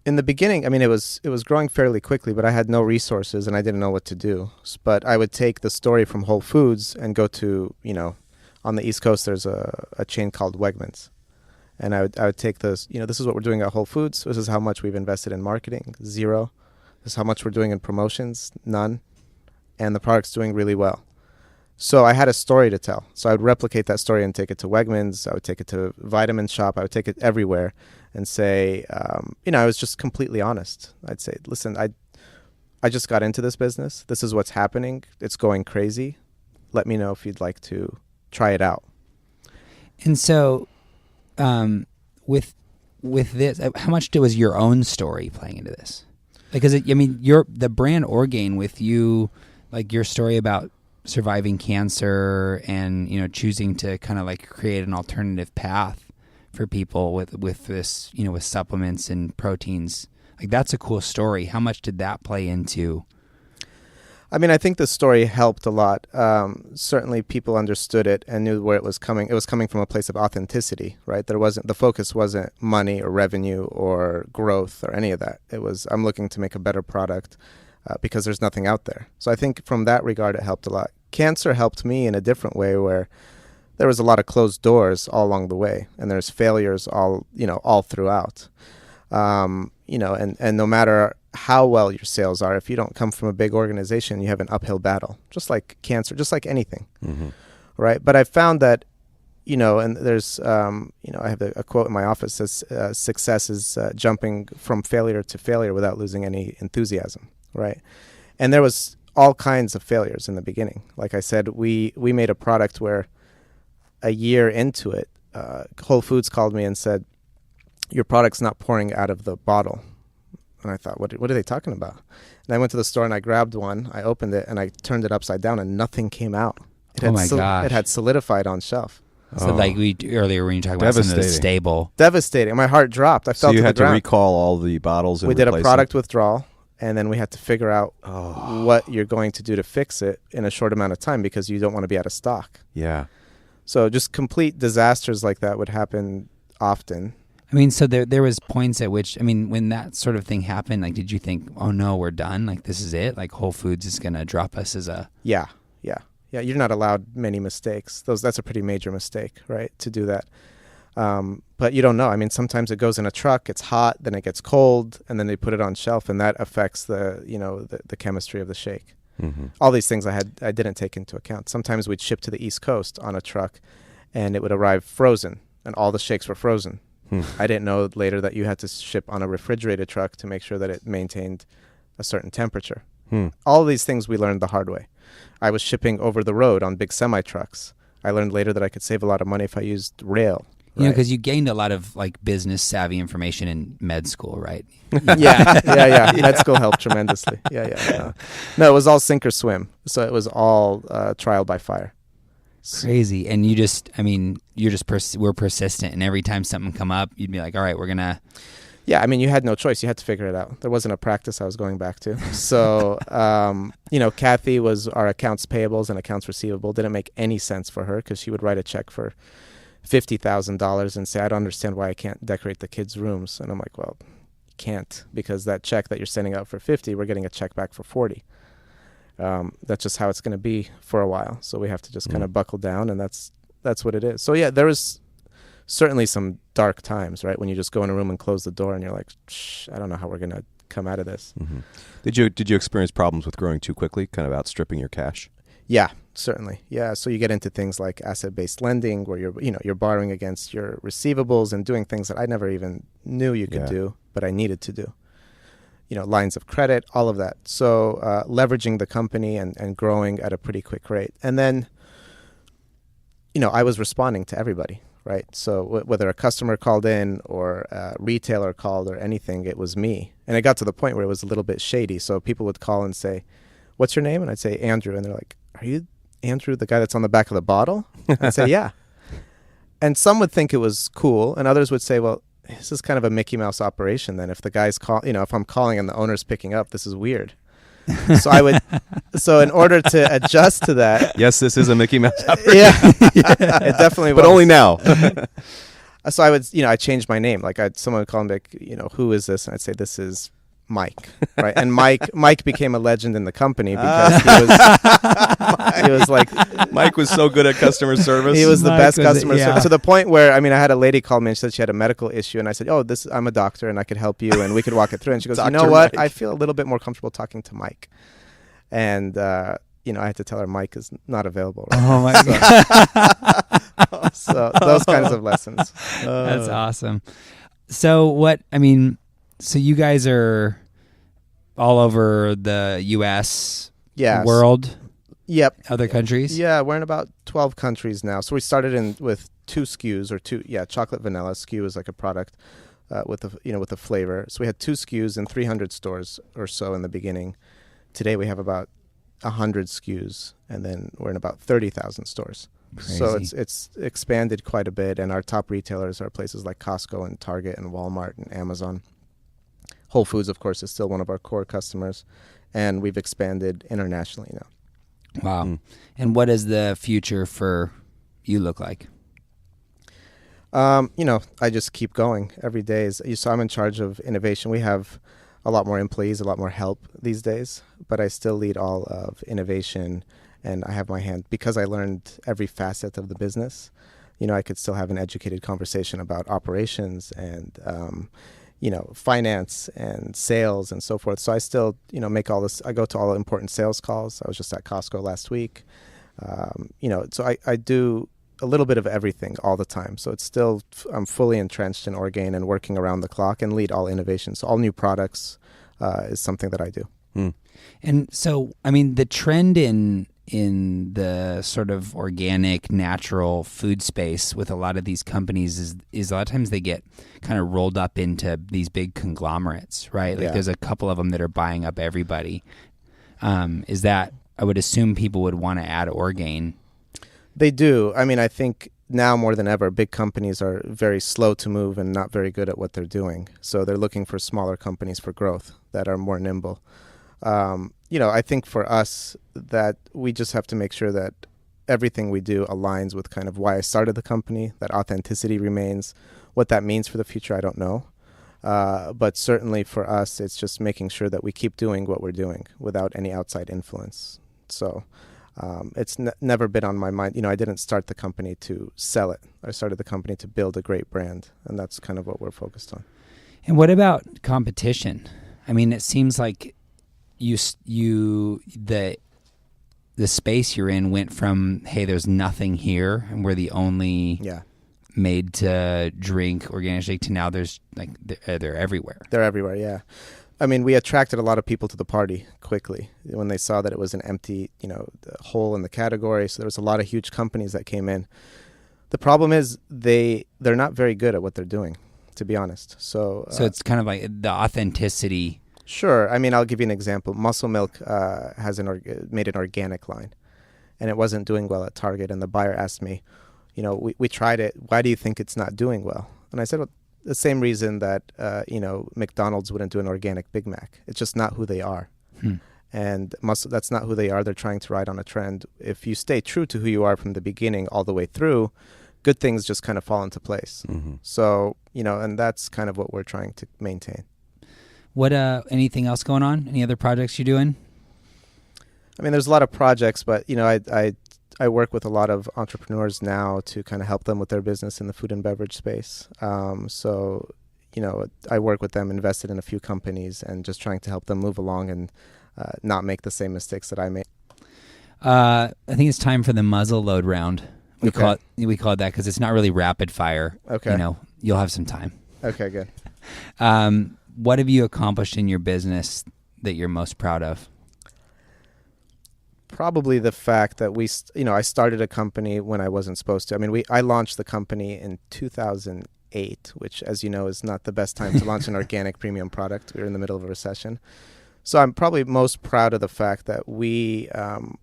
E: In the beginning, it was growing fairly quickly, but I had no resources and I didn't know what to do. But I would take the story from Whole Foods and go to, on the East Coast, there's a chain called Wegmans. And I would take this, this is what we're doing at Whole Foods. This is how much we've invested in marketing, 0. This is how much we're doing in promotions, none. And the product's doing really well. So I had a story to tell. So I would replicate that story and take it to Wegmans. I would take it to Vitamin Shop. I would take it everywhere and say, I was just completely honest. I'd say, listen, I just got into this business. This is what's happening. It's going crazy. Let me know if you'd like to try it out.
A: And so with this, how much was your own story playing into this? Because the brand Orgain with you, like your story about surviving cancer and choosing to kind of like create an alternative path for people with this with supplements and proteins, like that's a cool story. How much did that play into?
E: I think the story helped a lot. Certainly people understood it and knew where it was coming. It was coming from a place of authenticity, right? The focus wasn't money or revenue or growth or any of that. It was, I'm looking to make a better product because there's nothing out there. So I think from that regard, it helped a lot. Cancer helped me in a different way where there was a lot of closed doors all along the way, and there's failures all throughout. And no matter how well your sales are, if you don't come from a big organization, you have an uphill battle, just like cancer, just like anything.
F: Mm-hmm.
E: Right. But I found that, and there's, I have a quote in my office that says, success is jumping from failure to failure without losing any enthusiasm. Right. And there was all kinds of failures in the beginning. Like I said, we made a product where a year into it, Whole Foods called me and said, your product's not pouring out of the bottle. And I thought, what are they talking about? And I went to the store and I grabbed one. I opened it and I turned it upside down and nothing came out.
A: Gosh.
E: It had solidified on shelf.
A: So like earlier when you talked about something that's stable.
E: Devastating. My heart dropped. I fell to the ground.
F: So you had to recall all the bottles and
E: we did a product
F: them.
E: withdrawal, and then we had to figure out what you're going to do to fix it in a short amount of time because you don't want to be out of stock.
F: Yeah.
E: So just complete disasters like that would happen often.
A: I mean, so there was points at which, I mean, when that sort of thing happened, like, did you think, oh no, we're done? Like, this is it? Like, Whole Foods is going to drop us as a...
E: Yeah. You're not allowed many mistakes. That's a pretty major mistake, right? To do that. But you don't know. I mean, sometimes it goes in a truck, it's hot, then it gets cold, and then they put it on shelf, and that affects the chemistry of the shake.
F: Mm-hmm.
E: All these things I didn't take into account. Sometimes we'd ship to the East Coast on a truck, and it would arrive frozen, and all the shakes were frozen. I didn't know later that you had to ship on a refrigerated truck to make sure that it maintained a certain temperature. All of these things we learned the hard way. I was shipping over the road on big semi-trucks. I learned later that I could save a lot of money if I used rail.
A: You know, because you gained a lot of like business savvy information in med school, right?
E: Yeah. Med school helped tremendously. No, it was all sink or swim. So it was all trial by fire.
A: Crazy. And we're persistent. And every time something come up, you'd be like, all right, we're going to...
E: Yeah, I mean, you had no choice. You had to figure it out. There wasn't a practice I was going back to. So, Kathy was our accounts payables and accounts receivable. Didn't make any sense for her because she would write a check for $50,000 and say, I don't understand why I can't decorate the kids' rooms. And I'm like, well, you can't, because that check that you're sending out for 50, we're getting a check back for 40. That's just how it's going to be for a while. So we have to just kind of buckle down, and that's what it is. So yeah, there was certainly some dark times, right? When you just go in a room and close the door and you're like, I don't know how we're going to come out of this.
F: Mm-hmm. Did you experience problems with growing too quickly, kind of outstripping your cash?
E: Yeah, certainly. Yeah. So you get into things like asset-based lending where you're borrowing against your receivables and doing things that I never even knew you could do, but I needed to do. Lines of credit, all of that. So leveraging the company and growing at a pretty quick rate. And then, I was responding to everybody, right? So whether a customer called in or a retailer called or anything, it was me. And it got to the point where it was a little bit shady. So people would call and say, what's your name? And I'd say, Andrew. And they're like, are you Andrew, the guy that's on the back of the bottle? I'd say, yeah. And some would think it was cool. And others would say, well, this is kind of a Mickey Mouse operation then. If the guy's if I'm calling and the owner's picking up, this is weird. So in order to adjust to that.
F: Yes, this is a Mickey Mouse operation.
E: Yeah, it definitely was.
F: But only now.
E: So I would, I changed my name. Like someone would call me, like, who is this? And I'd say, this is Mike, right? And Mike became a legend in the company because he was like,
F: Mike was so good at customer service.
E: He was the best customer service, to the point where, I had a lady call me and she said she had a medical issue, and I said, I'm a doctor and I could help you and we could walk it through. And she goes, you know what? Mike. I feel a little bit more comfortable talking to Mike. And I had to tell her Mike is not available. Right?
A: Oh my God.
E: So those kinds of lessons.
A: That's awesome. So so you guys are all over the U.S. world?
E: Yep.
A: Other countries?
E: Yeah, we're in about 12 countries now. So we started with 2 SKUs chocolate vanilla SKU is like a product with a flavor. So we had 2 SKUs in 300 stores or so in the beginning. Today we have about 100 SKUs, and then we're in about 30,000 stores.
A: Crazy.
E: So it's expanded quite a bit, and our top retailers are places like Costco and Target and Walmart and Amazon. Whole Foods, of course, is still one of our core customers, and we've expanded internationally now.
A: Wow. And what does the future for you look like?
E: I just keep going every day. So I'm in charge of innovation. We have a lot more employees, a lot more help these days, but I still lead all of innovation, and I have my hand, because I learned every facet of the business. I could still have an educated conversation about operations and finance and sales and so forth. So I still, make all this. I go to all the important sales calls. I was just at Costco last week. So I do a little bit of everything all the time. So it's still, I'm fully entrenched in Orgain and working around the clock and lead all innovations. So all new products is something that I do.
A: And so, the trend in the sort of organic, natural food space with a lot of these companies is a lot of times they get kind of rolled up into these big conglomerates, right? Like there's a couple of them that are buying up everybody. Is that, I would assume people would want to add Orgain.
E: They do. I think now more than ever, big companies are very slow to move and not very good at what they're doing. So they're looking for smaller companies for growth that are more nimble. I think for us that we just have to make sure that everything we do aligns with kind of why I started the company. That authenticity remains. What that means for the future, I don't know. But certainly for us, it's just making sure that we keep doing what we're doing without any outside influence. So it's never been on my mind. I didn't start the company to sell it. I started the company to build a great brand, and that's kind of what we're focused on.
A: And what about competition? I mean, it seems like the space you're in went from, hey, there's nothing here, and we're the only made to drink organic shake, to now there's like they're everywhere.
E: They're everywhere, yeah. I mean, we attracted a lot of people to the party quickly when they saw that it was an empty, hole in the category. So there was a lot of huge companies that came in. The problem is they're not very good at what they're doing, to be honest. So
A: it's kind of like the authenticity.
E: Sure. I mean, I'll give you an example. Muscle Milk made an organic line, and it wasn't doing well at Target. And the buyer asked me, we tried it. Why do you think it's not doing well? And I said, well, the same reason that, McDonald's wouldn't do an organic Big Mac. It's just not who they are. And that's not who they are. They're trying to ride on a trend. If you stay true to who you are from the beginning all the way through, good things just kind of fall into place. Mm-hmm. So, and that's kind of what we're trying to maintain.
A: What, anything else going on? Any other projects you're doing?
E: I mean, there's a lot of projects, but, I work with a lot of entrepreneurs now to kind of help them with their business in the food and beverage space. So, I work with them, invested in a few companies, and just trying to help them move along and not make the same mistakes that I made.
A: I think it's time for the muzzle load round. We call it that because it's not really rapid fire.
E: Okay.
A: You'll have some time. Okay,
E: good.
A: What have you accomplished in your business that you're most proud of?
E: Probably the fact that I started a company when I wasn't supposed to. I mean, I launched the company in 2008, which, as you know, is not the best time to launch an organic premium product. We were in the middle of a recession. So I'm probably most proud of the fact that we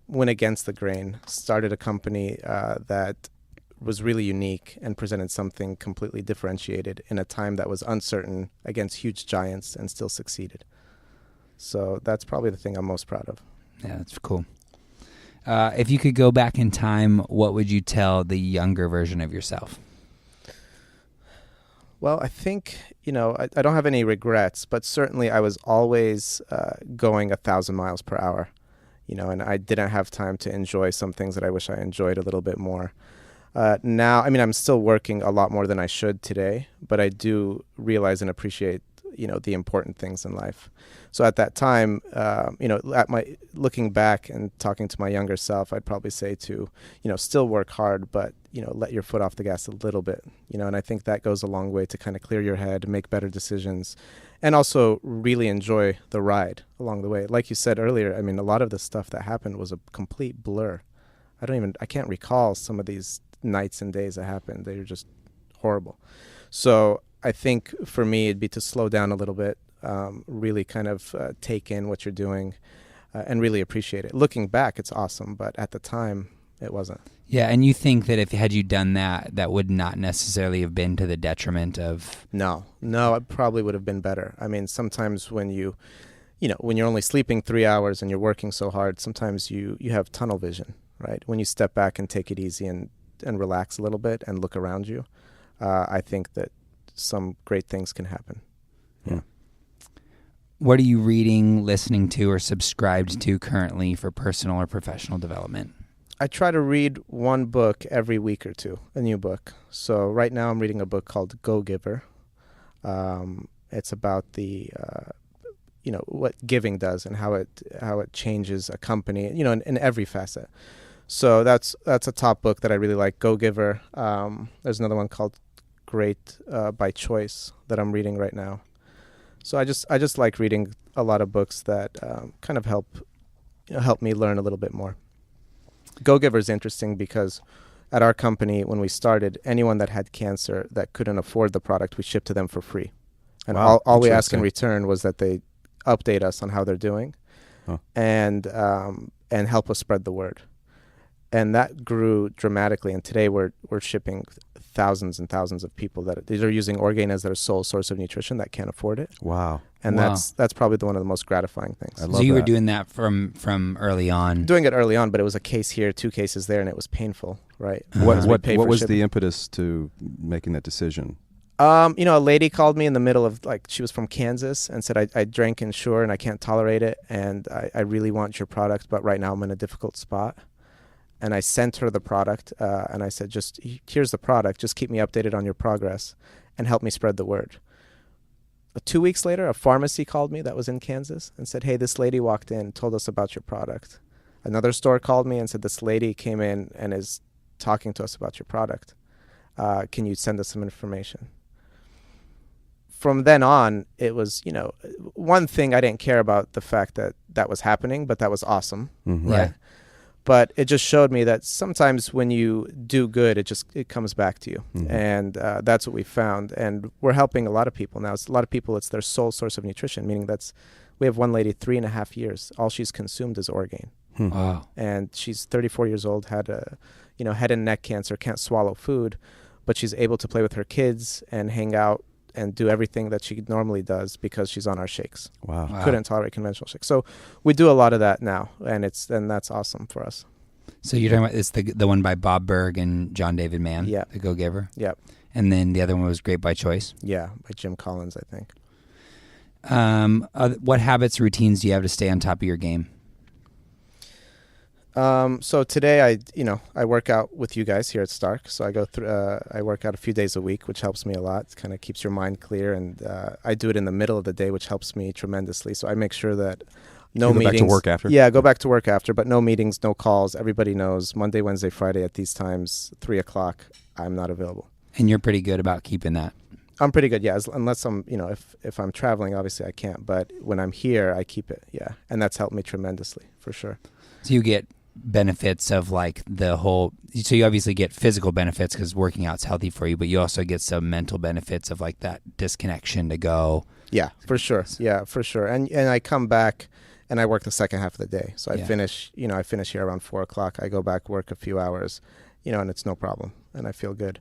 E: went against the grain, started a company that was really unique and presented something completely differentiated in a time that was uncertain against huge giants, and still succeeded. So that's probably the thing I'm most proud of.
A: Yeah, that's cool. If you could go back in time, what would you tell the younger version of yourself?
E: Well, I think, I don't have any regrets, but certainly I was always going 1,000 miles per hour, and I didn't have time to enjoy some things that I wish I enjoyed a little bit more. Now, I mean, I'm still working a lot more than I should today, but I do realize and appreciate, the important things in life. So at that time, looking back and talking to my younger self, I'd probably say to, still work hard, but, let your foot off the gas a little bit, and I think that goes a long way to kind of clear your head, make better decisions, and also really enjoy the ride along the way. Like you said earlier, I mean, a lot of the stuff that happened was a complete blur. I can't recall some of these nights and days that happened. They were just horrible. So I think for me, it'd be to slow down a little bit, really kind of take in what you're doing and really appreciate it. Looking back, it's awesome, but at the time, it wasn't. Yeah,
A: and you think that had you done that, that would not necessarily have been to the detriment of...
E: No, it probably would have been better. I mean, sometimes when you're only sleeping 3 hours and you're working so hard, sometimes you have tunnel vision, right? When you step back and take it easy and relax a little bit and look around you, I think that some great things can happen. Yeah.
A: What are you reading, listening to, or subscribed to currently for personal or professional development?
E: I try to read one book every week or two, a new book. So right now I'm reading a book called Go Giver. It's about the what giving does and how it changes a company, in every facet. So that's a top book that I really like, Go Giver. There's another one called Great by Choice that I'm reading right now. So I just like reading a lot of books that kind of help me learn a little bit more. Go Giver is interesting because at our company, when we started, anyone that had cancer that couldn't afford the product, we shipped to them for free. And
F: wow,
E: all we ask in return was that they update us on how they're doing and help us spread the word. And that grew dramatically. And today we're shipping thousands and thousands of people that are using Orgain as their sole source of nutrition that can't afford it.
F: Wow.
E: And
A: Wow.
E: that's probably one of the most gratifying things.
F: I love
A: So you were
F: that.
A: doing that from early on.
E: Doing it early on, but it was a case here, 2 cases there, and it was painful, right?
F: What
E: Because we pay
F: what
E: for
F: was
E: shipping.
F: the impetus to making that decision?
E: A lady called me in the middle of, she was from Kansas and said, I drank Ensure and I can't tolerate it, and I really want your product, but right now I'm in a difficult spot. And I sent her the product, and I said, just here's the product. Just keep me updated on your progress and help me spread the word. 2 weeks later, a pharmacy called me that was in Kansas and said, hey, this lady walked in and told us about your product. Another store called me and said, this lady came in and is talking to us about your product. Can you send us some information? From then on, it was, one thing I didn't care about the fact that was happening, but that was awesome.
F: Mm-hmm.
A: Yeah.
E: But it just showed me that sometimes when you do good, it comes back to you.
F: Mhm.
E: And that's what we found. And we're helping a lot of people now. A lot of people, it's their sole source of nutrition, meaning we have one lady, 3.5 years. All she's consumed is Orgain.
A: Wow.
E: And she's 34 years old, had head and neck cancer, can't swallow food, but she's able to play with her kids and hang out and do everything that she normally does because she's on our shakes.
F: Wow.
A: Wow.
E: Couldn't tolerate conventional shakes. So we do a lot of that now, and that's awesome for us.
A: So you're talking about it's the one by Bob Berg and John David Mann,
E: Yeah.
A: the Go Giver,
E: Yep.
A: and then the other one was Great by Choice.
E: Yeah, by Jim Collins, I think.
A: What habits, routines do you have to stay on top of your game?
E: So today I work out with you guys here at Stark. So I go through, I work out a few days a week, which helps me a lot. It kind of keeps your mind clear. And I do it in the middle of the day, which helps me tremendously. So I make sure that no
F: You go
E: meetings.
F: back to work after?
E: Yeah, go back to work after, but no meetings, no calls. Everybody knows Monday, Wednesday, Friday at these times, 3:00, I'm not available.
A: And you're pretty good about keeping that.
E: I'm pretty good, yeah. Unless I'm, if I'm traveling, obviously I can't. But when I'm here, I keep it, yeah. And that's helped me tremendously, for sure.
A: So you get benefits of so you obviously get physical benefits because working out's healthy for you, but you also get some mental benefits of that disconnection to go.
E: Yeah, for sure. Yeah, for sure. And I come back and I work the second half of the day. So I finish here around 4:00. I go back, work a few hours, and it's no problem. And I feel good.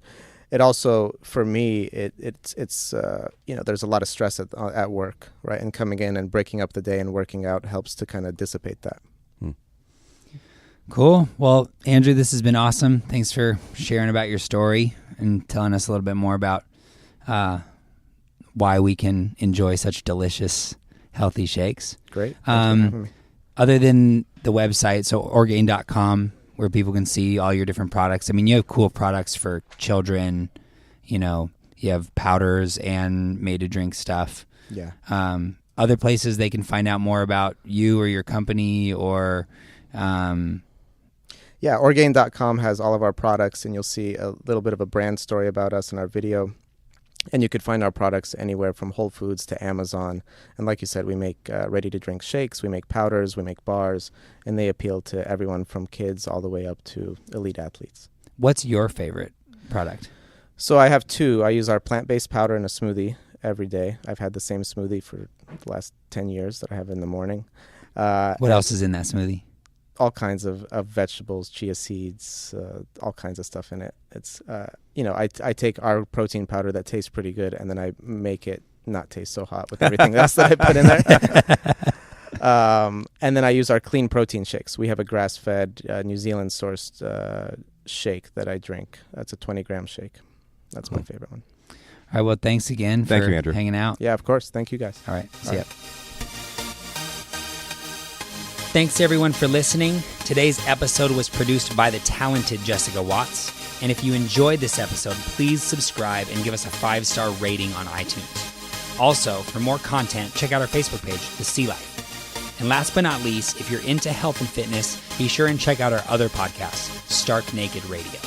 E: It also, for me, it's there's a lot of stress at work, right? And coming in and breaking up the day and working out helps to kind of dissipate that.
A: Cool. Well, Andrew, this has been awesome. Thanks for sharing about your story and telling us a little bit more about why we can enjoy such delicious, healthy shakes.
E: Great. Thanks for having me.
A: Other than the website, so Orgain.com, where people can see all your different products. I mean, you have cool products for children. You have powders and made-to-drink stuff.
E: Yeah.
A: Other places they can find out more about you or your company or...
E: Yeah, Orgain.com has all of our products, and you'll see a little bit of a brand story about us in our video. And you could find our products anywhere from Whole Foods to Amazon. And like you said, we make ready-to-drink shakes, we make powders, we make bars, and they appeal to everyone from kids all the way up to elite athletes.
A: What's your favorite product?
E: So I have 2. I use our plant-based powder in a smoothie every day. I've had the same smoothie for the last 10 years that I have in the morning.
A: What else is in that smoothie?
E: All kinds of vegetables, chia seeds, all kinds of stuff in it. It's, I take our protein powder that tastes pretty good, and then I make it not taste so hot with everything else that I put in there. And then I use our clean protein shakes. We have a grass-fed, New Zealand-sourced shake that I drink. That's a 20-gram shake. That's my favorite one.
A: All right, well, thanks again
F: Thank
A: for
F: you, Andrew.
A: hanging out.
E: Yeah, of course. Thank you, guys.
A: All right, see
E: All
A: ya.
E: right.
A: Thanks everyone for listening. Today's episode was produced by the talented Jessica Watts. And if you enjoyed this episode, please subscribe and give us a 5-star rating on iTunes. Also, for more content, check out our Facebook page, The Sea Life. And last but not least, if you're into health and fitness, be sure and check out our other podcast, Stark Naked Radio.